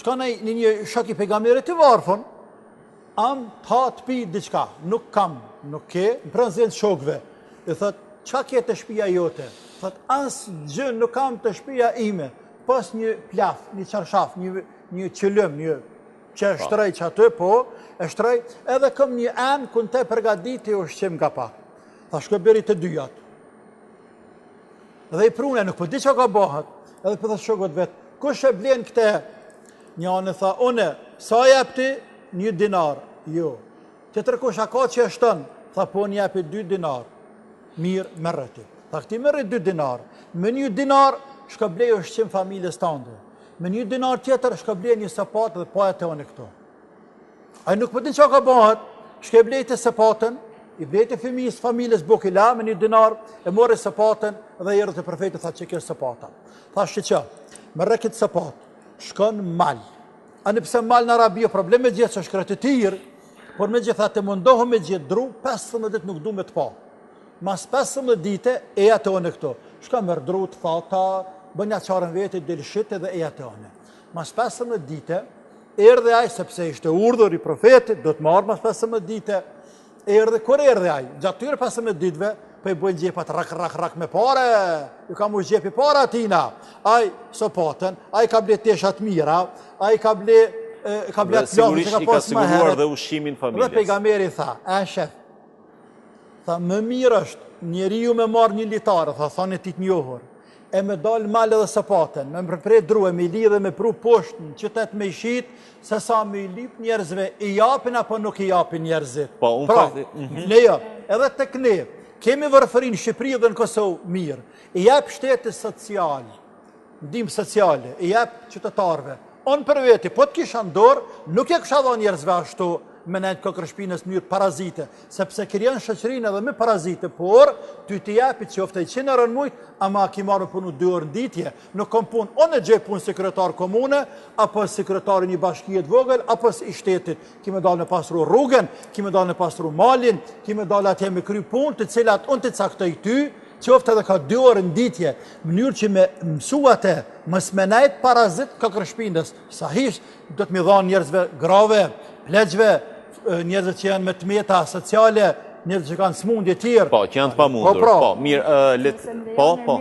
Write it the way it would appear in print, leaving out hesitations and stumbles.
shka në një shok i pejgamberit të varfën, am ta të pi diçka, nuk kam, nuk ke, në prezent shokve. I thot, qa ke të shpia jote? Thot, asë gjë nuk kam të shpia ime, pas një plaf, një qarshaf, një qëllëm, një që e shtrej që aty, po, e shtrej, edhe këm një anë kun te përgaditi u shqim nga pak. Tha, shko bëri të dyjat. Dhe i prune, nuk po di që ka bëhat, edhe për dhe shokët vetë, kush e blen këte? Një anë tha, une, sa jep ti? 1 dinar. Jo. Që tërkush, a ka që e shtën? Tha, po një jepi 2 dinar. Mirë, merreti. Tha, këti merri 2 dinar. Me 1 dinar, shka blej u shqim familjes tande. Me 1 dinar tjetër, shka blej një sapat dhe pa e të one këto. A nuk përdin që ka bëhat, shka blej të sapatën, i blej të familjes Bukila me 1 dinar, e mori sapatën dhe i rrë të profetit, tha që kjo sapata. Tha shqy që, me rrekit sapat, shkon mal. A në pëse mal në Arabi, problem me gjithë që shkret të tirë, por me gjitha të mundohu me gjithë dru, 15 dit nuk du me të pa. Mas 15 dite, e atë one këto. Shka mërë dru të thata, bënja qarën vetit, delishit edhe e atë one. Mas 15 dite, erdhe aj, sepse ishte urdhër i profetit, do të marrë mas 15 dite, erdhe, kur erdhe aj? Gjatë tyre 15 ditve, për i bojnë gjepat rak me pare, ju ka mu gjepi para atina. Aj sopatën, aj ka ble teshat mira, aj ka ble atë plakë, sigurisht i ka siguruar dhe ushimin familjes. Dhe pejgamberi tha, shef, tha, më mirë është njeri ju me marrë 1 litarë, tha, thane ti të njohur, e me dalë malë dhe sopatën, me më përprej dru, e me i li dhe me pru poshtë në qytet me i shit, se sa me i lip njerëzve, i japin apo nuk i japin njerëzit. Pra, lejo, edhe të këne, kemi vërfërin Shqipëri dhe në Kosovë mirë, i jep shtetit social, ndim sociale, i jep qytetarve. Onë për veti, po të kisha ndorë, nuk e kësha dha njerëzve ashtu me nejtë këkërshpinës njërë parazite, sepse kërjen shëqërinë edhe me parazite, por ty t'i jepi që ofte i 100 euro në mujtë, ama ki marrë punu 2 orë në ditje, nuk kom punë, onë e gjej punë sekretar komune, apo sekretari një bashkijet vogël, apo i shtetit, ki me dalë në pasru rrugën, ki me dalë në pasru malin, ki me dalë atje me kry punë, të cilat unë të caktoj ty, qofte edhe ka 2 orë në ditje, mënyrë që me mësuate, mës me nejtë parazit këkërshpinës, sahish, do të mi dhanë njerëzve grave, pleqve, njerëzve që janë me të meta sociale, njerëzve që kanë smundje tjirë. Po, që janë të pamundur. Po, mirë, po.